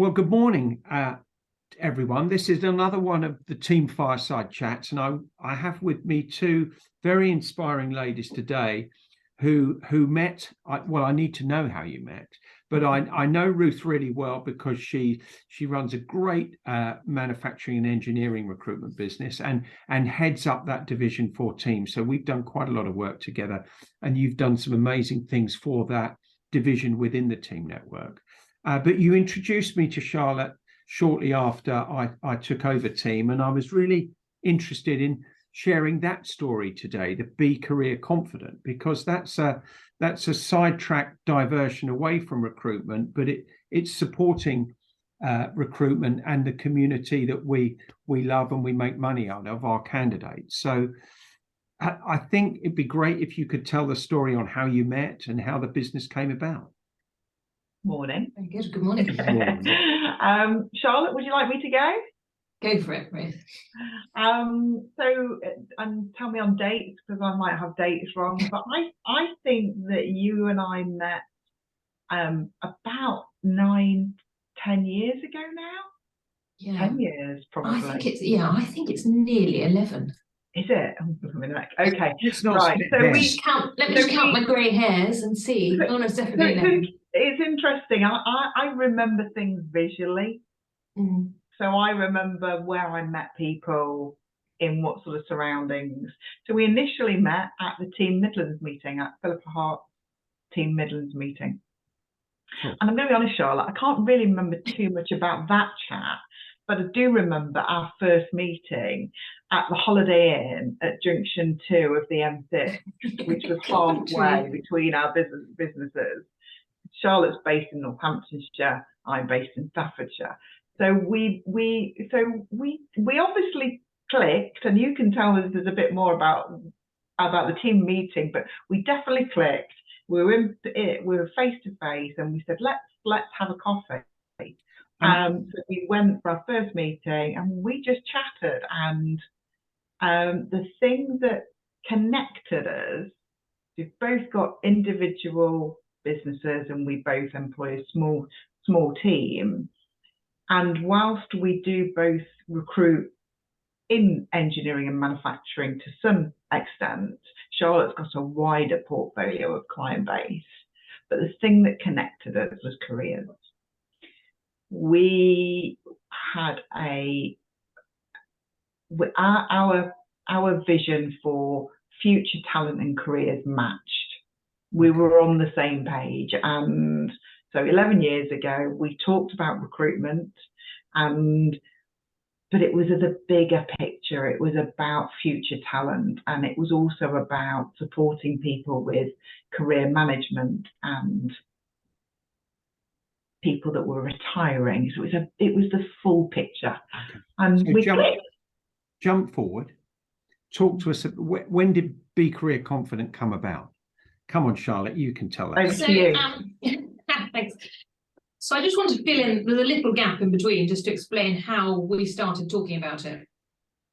Well, good morning, everyone. This is another one of the Team Fireside chats, and I have with me two very inspiring ladies today who met. I need to know how you met, but I know Ruth really well because she runs a great manufacturing and engineering recruitment business and heads up that division for Team. So we've done quite a lot of work together, and you've done some amazing things for that division within the Team network. But you introduced me to Charlotte shortly after I took over Team, and I was really interested in sharing that story today, the Be Career Confident, because that's a sidetrack diversion away from recruitment, but it's supporting recruitment and the community that we love and we make money out of, our candidates. So I think it'd be great if you could tell the story on how you met and how the business came about. Morning. Very good. Good morning. Good morning. Charlotte, would you like me to go? Go for it, Ruth. Tell me on dates, because I might have dates wrong, but I think that you and I met about 9-10 years ago now. Yeah. 10 years probably. I think it's nearly 11. Is it? Okay. It's not right. So let me just count my grey hairs and see. Oh, no, it's definitely 11. It's interesting. I remember things visually. Mm. So I remember where I met people in what sort of surroundings. So we initially met at the Team Midlands meeting, at Philippa Hart Team Midlands meeting. Sure. And I'm going to be honest, Charlotte, I can't really remember too much about that chat, but I do remember our first meeting at the Holiday Inn at Junction 2 of the M6, which was halfway between our businesses. Charlotte's based in Northamptonshire, I'm based in Staffordshire. So we obviously clicked, and you can tell us there's a bit more about the team meeting, but we definitely clicked. We were face to face, and we said let's have a coffee. So we went for our first meeting, and we just chatted. And the thing that connected us, we've both got individual businesses, and we both employ a small team. And whilst we do both recruit in engineering and manufacturing to some extent, Charlotte's got a wider portfolio of client base. But the thing that connected us was careers. We had our vision for future talent and careers matched. We were on the same page, and so 11 years ago we talked about recruitment, but it was as a bigger picture. It was about future talent, and it was also about supporting people with career management and people that were retiring. So it was the full picture. Okay. And so we jump forward. Talk to us. When did Be Career Confident come about? Come on, Charlotte, you can tell us. Thanks. So I just want to fill in, there's a little gap in between just to explain how we started talking about it.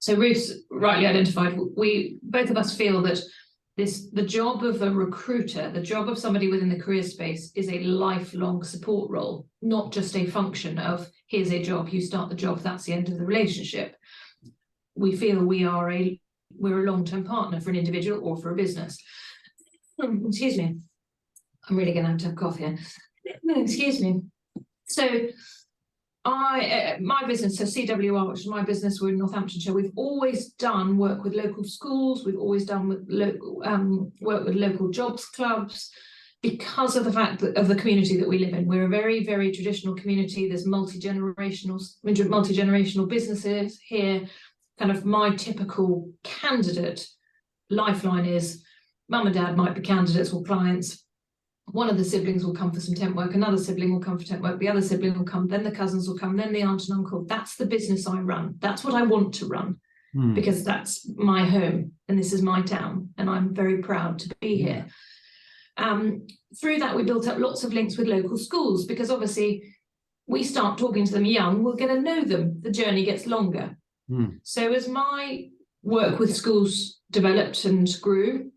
So Ruth rightly identified, both of us feel that the job of a recruiter, the job of somebody within the career space, is a lifelong support role, not just a function of here's a job, you start the job, that's the end of the relationship. We feel we're a long-term partner for an individual or for a business. Excuse me. I'm really going to have coffee here. Excuse me. So my business, so CWR, which is my business, we're in Northamptonshire. We've always done work with local schools. We've always done work with local jobs clubs, because of the fact that of the community that we live in. We're a very, very traditional community. There's multi-generational businesses here. Kind of my typical candidate lifeline is mum and dad might be candidates or clients. One of the siblings will come for some temp work, another sibling will come for temp work, the other sibling will come, then the cousins will come, then the aunt and uncle. That's the business I run. That's what I want to run, because that's my home and this is my town, and I'm very proud to be here. Through that, we built up lots of links with local schools, because obviously we start talking to them young, we're going to know them. The journey gets longer. So as my work with schools developed and grew,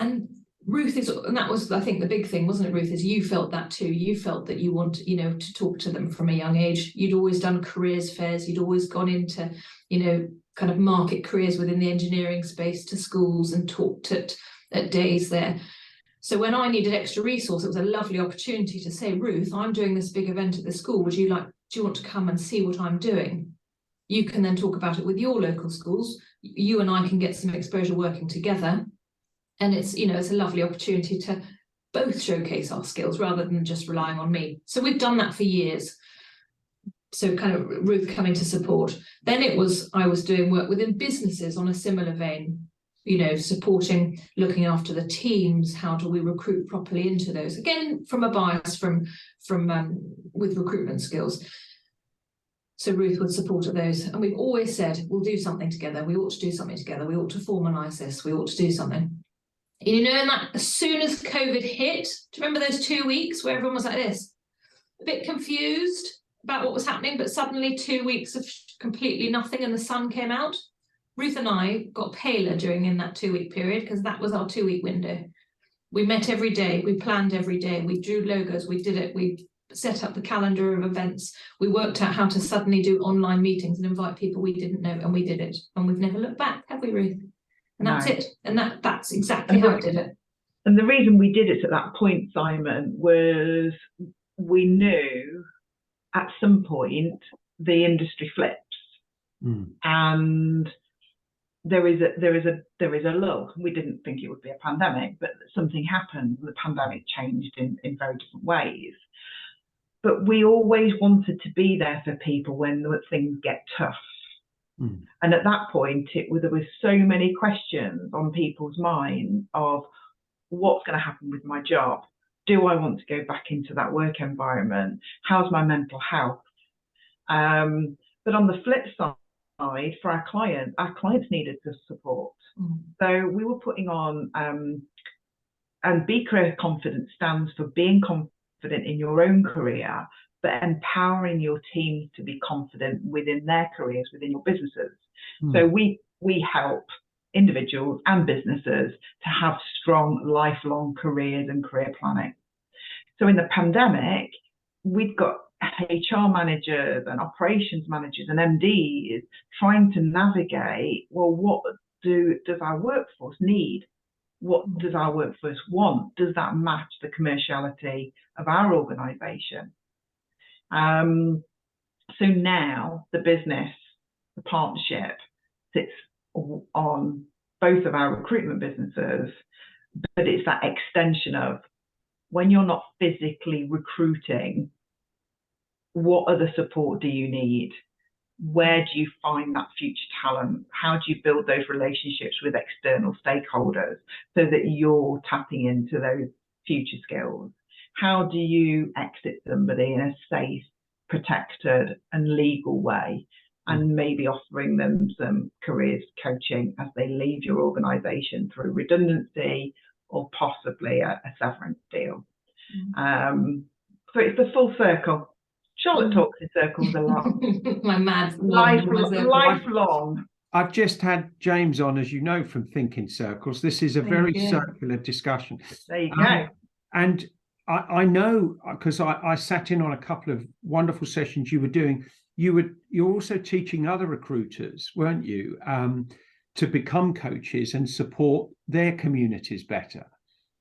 and Ruth is, and that was, I think, the big thing, wasn't it, Ruth, is you felt that too. You felt that you want, to talk to them from a young age. You'd always done careers fairs. You'd always gone into, kind of market careers within the engineering space to schools and talked at days there. So when I needed extra resource, it was a lovely opportunity to say, Ruth, I'm doing this big event at the school. Do you want to come and see what I'm doing? You can then talk about it with your local schools. You and I can get some exposure working together. And it's, it's a lovely opportunity to both showcase our skills rather than just relying on me. So we've done that for years. So kind of Ruth coming to support. Then I was doing work within businesses on a similar vein, supporting, looking after the teams. How do we recruit properly into those? Again, from a bias from with recruitment skills. So Ruth would support at those. And we've always said, we'll do something together. We ought to do something together. We ought to formalise this. We ought to do something. And that as soon as COVID hit, do you remember those 2 weeks where everyone was like this? A bit confused about what was happening, but suddenly 2 weeks of completely nothing and the sun came out. Ruth and I got paler in that 2 week period because that was our 2 week window. We met every day, we planned every day, we drew logos, we did it, we set up the calendar of events, we worked out how to suddenly do online meetings and invite people we didn't know, and we did it. And we've never looked back, have we, Ruth? And that's it. And that's exactly how we did it. And the reason we did it at that point, Simon, was we knew at some point the industry flips. And there is a lull. We didn't think it would be a pandemic, but something happened. The pandemic changed in very different ways. But we always wanted to be there for people when things get tough. And at that point, there was so many questions on people's minds of what's going to happen with my job? Do I want to go back into that work environment? How's my mental health? But on the flip side, for our clients needed the support. So we were putting on, and Be Career Confident stands for being confident in your own career, but empowering your teams to be confident within their careers, within your businesses. So we help individuals and businesses to have strong lifelong careers and career planning. So in the pandemic, we've got HR managers and operations managers and MDs trying to navigate, well, what does our workforce need? What does our workforce want? Does that match the commerciality of our organisation? So now the partnership sits on both of our recruitment businesses, but it's that extension of when you're not physically recruiting, what other support do you need? Where do you find that future talent? How do you build those relationships with external stakeholders so that you're tapping into those future skills? How do you exit somebody in a safe, protected and legal way, and maybe offering them some careers coaching as they leave your organisation through redundancy or possibly a severance deal? So it's the full circle. Charlotte talks in circles a lot. My mad lifelong. I've just had James on, as you know, from Thinking Circles. This is a very circular discussion. There you go. And I know, because I sat in on a couple of wonderful sessions you were doing. You're also teaching other recruiters, weren't you, to become coaches and support their communities better.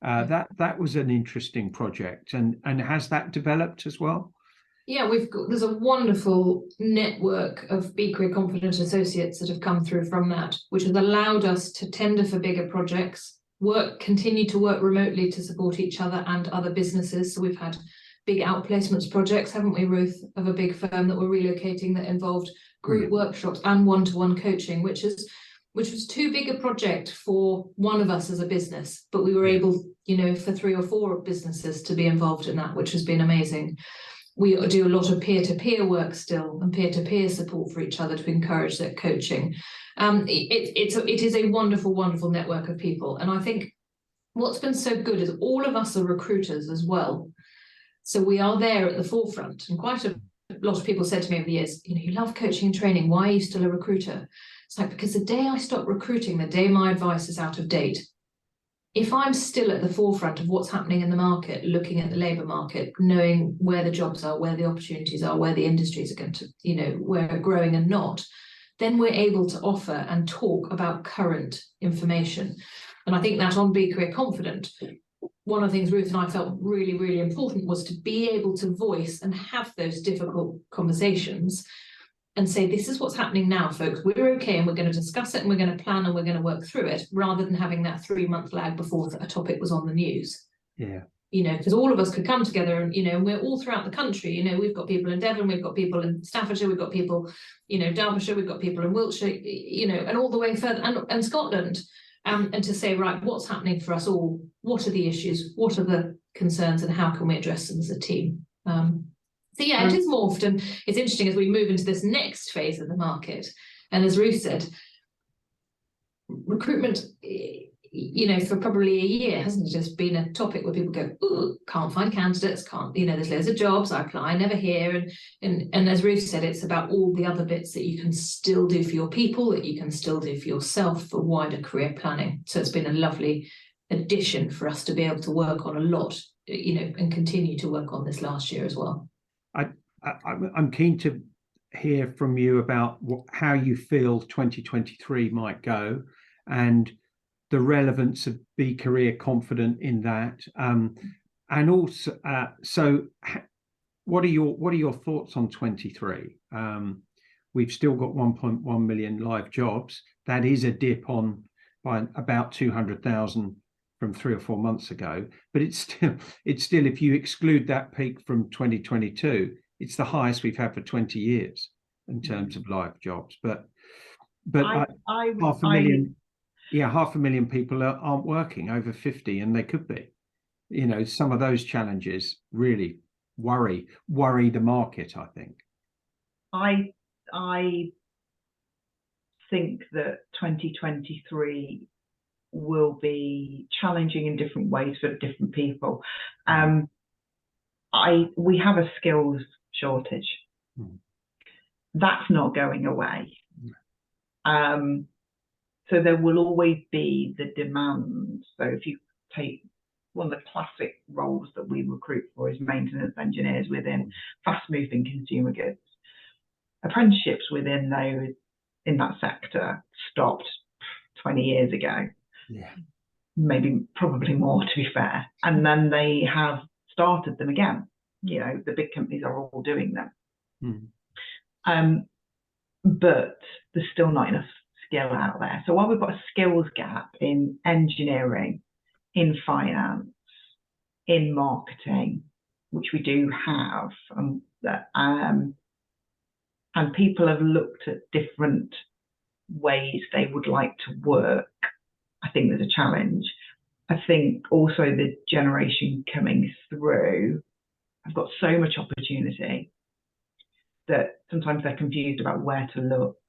That was an interesting project. And has that developed as well? Yeah, there's a wonderful network of Be Career Confident associates that have come through from that, which has allowed us to tender for bigger projects, continue to work remotely to support each other and other businesses. So we've had big outplacements projects, haven't we, Ruth, of a big firm that we're relocating that involved group workshops and one-to-one coaching, which was too big a project for one of us as a business, but we were able, for 3 or 4 businesses to be involved in that, which has been amazing. We do a lot of peer-to-peer work still and peer-to-peer support for each other to encourage that coaching. It is a wonderful, wonderful network of people. And I think what's been so good is all of us are recruiters as well. So we are there at the forefront. And quite a lot of people said to me over the years, you love coaching and training. Why are you still a recruiter? It's like, because the day I stop recruiting, the day my advice is out of date. if I'm still at the forefront of what's happening in the market, looking at the labour market, knowing where the jobs are, where the opportunities are, where the industries are going to, where are growing and not, then we're able to offer and talk about current information. And I think that on Be Career Confident, one of the things Ruth and I felt really, really important was to be able to voice and have those difficult conversations and say, this is what's happening now, folks. We're okay, and we're going to discuss it, and we're going to plan, and we're going to work through it, rather than having that 3-month lag before a topic was on the news. Yeah. Because all of us could come together and, and we're all throughout the country. We've got people in Devon, we've got people in Staffordshire, we've got people, Derbyshire, we've got people in Wiltshire, and all the way further, and Scotland. And to say, right, what's happening for us all? What are the issues? What are the concerns? And how can we address them as a team? So yeah, it is morphed, and it's interesting as we move into this next phase of the market. And as Ruth said, recruitment, for probably a year hasn't it just been a topic where people go, ooh, can't find candidates, can't, there's loads of jobs, I apply, never hear. And as Ruth said, it's about all the other bits that you can still do for your people, that you can still do for yourself for wider career planning. So it's been a lovely addition for us to be able to work on a lot, and continue to work on this last year as well. I'm keen to hear from you about how you feel 2023 might go, and the relevance of Be Career Confident in that, and also, so what are your thoughts on 23? We've still got 1.1 million live jobs. That is a dip by about 200,000 from 3 or 4 months ago, but it's still, if you exclude that peak from 2022, it's the highest we've had for 20 years in terms of live jobs. But half a million. Yeah, 500,000 people aren't working over 50, and they could be. Some of those challenges really worry the market, I think. I think that 2023 will be challenging in different ways for different people. We have a skills shortage. That's not going away. So there will always be the demand. So if you take one of the classic roles that we recruit for is maintenance engineers within fast-moving consumer goods. Apprenticeships within that sector stopped 20 years ago. Yeah. Probably more, to be fair. And then they have started them again. The big companies are all doing them. But there's still not enough skill out there. So while we've got a skills gap in engineering, in finance, in marketing, which we do have, and people have looked at different ways they would like to work, I think there's a challenge. I think also the generation coming through have got so much opportunity that sometimes they're confused about where to look.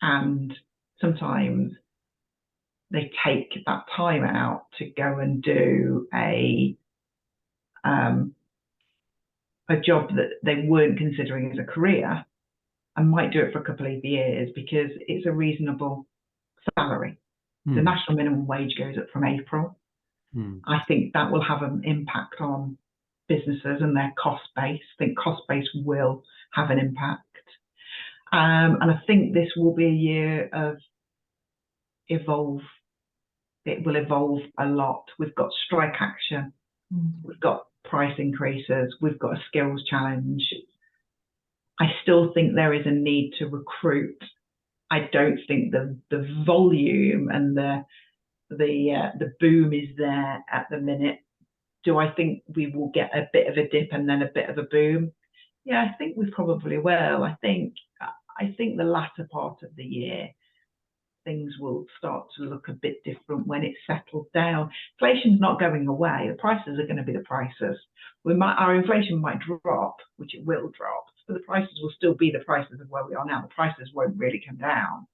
And sometimes they take that time out to go and do a job that they weren't considering as a career, and might do it for a couple of years because it's a reasonable salary. The national minimum wage goes up from April. I think that will have an impact on businesses and their cost base. I think cost base will have an impact. And I think this will be a year of evolve. It will evolve a lot. We've got strike action. We've got price increases. We've got a skills challenge. I still think there is a need to recruit. I don't think the volume and the boom is there at the minute. Do I think we will get a bit of a dip and then a bit of a boom? Yeah, I think we probably will. I think the latter part of the year, things will start to look a bit different when it's settled down. Inflation's not going away. The prices are going to be the prices. Our inflation might drop, which it will drop, but the prices will still be the prices of where we are now. The prices won't really come down.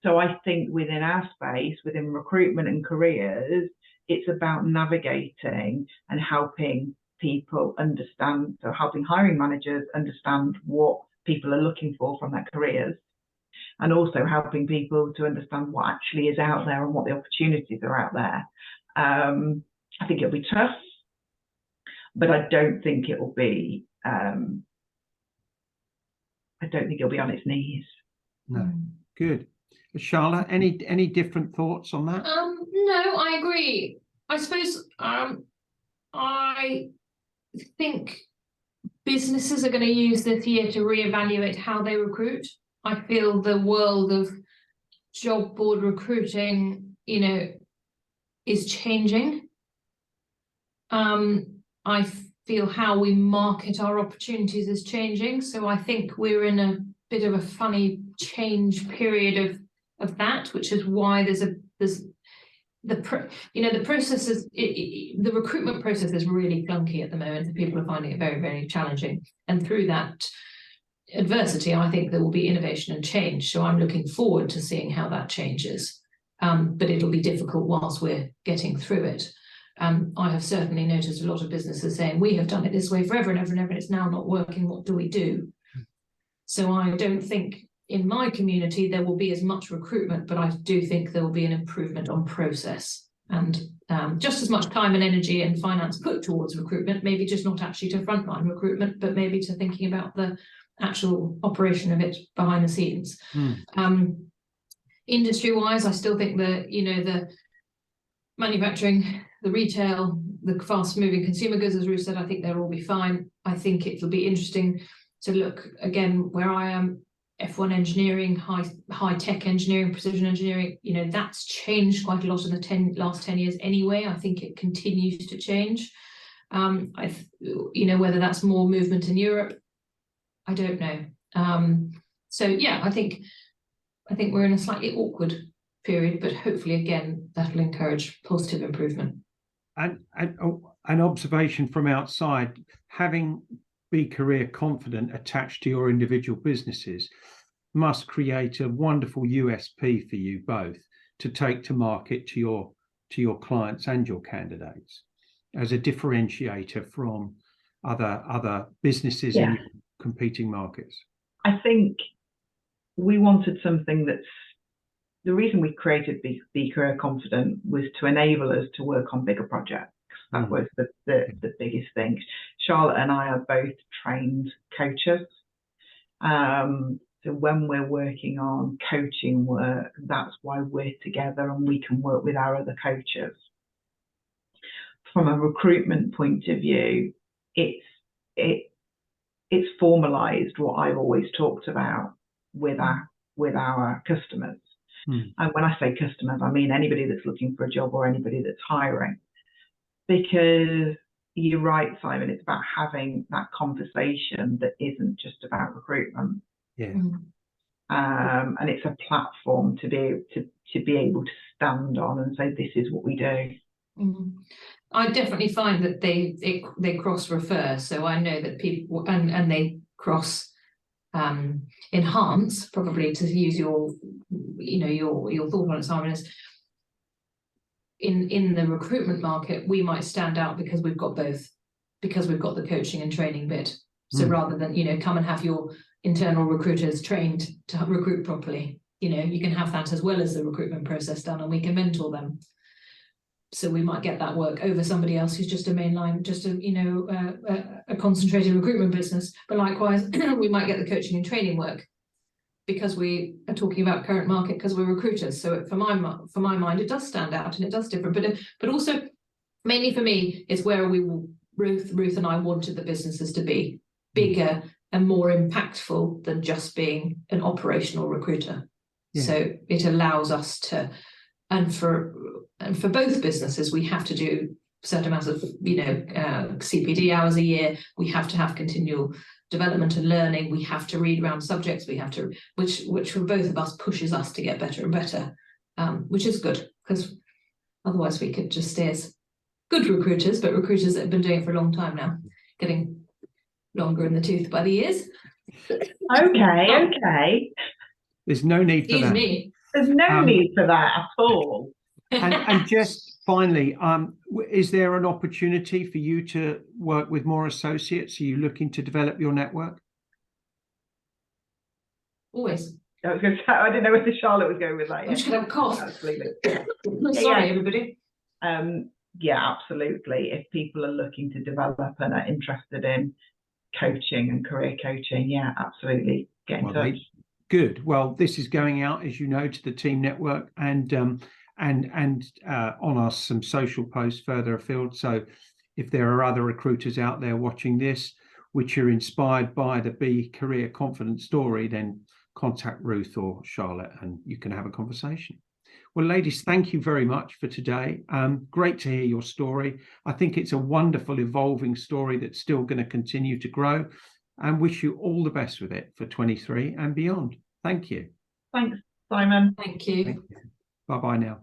So I think within our space, within recruitment and careers, it's about navigating and helping people understand, so helping hiring managers understand what people are looking for from their careers, and also helping people to understand what actually is out there and what the opportunities are out there. I think it'll be tough, but I don't think it will be. I don't think it'll be on its knees. No, good. Charlotte, any different thoughts on that? No, I agree. I suppose I think businesses are going to use this year to reevaluate how they recruit. I feel the world of job board recruiting, is changing. I feel how we market our opportunities is changing. So I think we're in a bit of a funny change period of that, which is why the process is the recruitment process is really clunky at the moment, and people are finding it very, very challenging. And through that adversity, I think there will be innovation and change. So I'm looking forward to seeing how that changes. But it'll be difficult whilst we're getting through it. I have certainly noticed a lot of businesses saying, we have done it this way forever and ever and ever, and it's now not working. What do we do? So I don't think in my community there will be as much recruitment, but I do think there will be an improvement on process, and just as much time and energy and finance put towards recruitment, maybe just not actually to frontline recruitment, but maybe to thinking about the actual operation of it behind the scenes. Industry-wise, I still think the manufacturing, the retail, the fast-moving consumer goods, as Ruth said, I think they'll all be fine. I think it'll be interesting to look again where I am. F1 engineering, high-tech engineering, precision engineering, that's changed quite a lot in the last 10 years anyway. I think it continues to change. Whether that's more movement in Europe, I don't know. So yeah, I think we're in a slightly awkward period, but hopefully again that'll encourage positive improvement. And an observation from outside, having Be Career Confident attached to your individual businesses must create a wonderful USP for you both to take to market to your clients and your candidates as a differentiator from other businesses in your competing markets. I think we wanted something that's the reason we created Be Career Confident was to enable us to work on bigger projects. That was the biggest thing. Charlotte and I are both trained coaches. So when we're working on coaching work, that's why we're together and we can work with our other coaches. From a recruitment point of view, it's formalized what I've always talked about with our customers. And when I say customers, I mean anybody that's looking for a job or anybody that's hiring. Because you're right, Simon, it's about having that conversation that isn't just about recruitment. Yeah. And it's a platform to be able to stand on and say, this is what we do. I definitely find that they cross refer. So I know that people and they cross enhance, probably, to use your thought on it, Simon, is in the recruitment market, we might stand out because we've got both, because we've got the coaching and training bit. So rather than, come and have your internal recruiters trained to recruit properly, you can have that as well as the recruitment process done, and we can mentor them. So we might get that work over somebody else who's just a mainline, just a concentrated recruitment business. But likewise, we might get the coaching and training work because we are talking about current market, because we're recruiters. So for my mind, it does stand out and it does differ. But also, mainly for me, it's where Ruth and I wanted the businesses to be bigger and more impactful than just being an operational recruiter. Yeah. So it allows us to, and for both businesses, we have to do certain amounts of CPD hours a year. We have to have continual development and learning. We have to read around subjects. We have to, which for both of us pushes us to get better and better, which is good, because otherwise we could just stay as good recruiters, but recruiters that have been doing it for a long time now, getting longer in the tooth by the years. Okay. There's no need for that. There's no need for that at all. And just finally, is there an opportunity for you to work with more associates? Are you looking to develop your network? Always. I was going to say, I didn't know whether Charlotte was going with that. I'm just going to have a cough. Absolutely. Sorry, everybody. Yeah, absolutely. If people are looking to develop and are interested in coaching and career coaching, yeah, absolutely, get in touch. Good. Well, this is going out, as you know, to the team network and on some social posts further afield. So if there are other recruiters out there watching this, which are inspired by the Be Career Confident story, then contact Ruth or Charlotte and you can have a conversation. Well, ladies, thank you very much for today. Great to hear your story. I think it's a wonderful, evolving story that's still going to continue to grow, and wish you all the best with it for 23 and beyond. Thank you. Thanks, Simon. Thank you. Bye-bye now.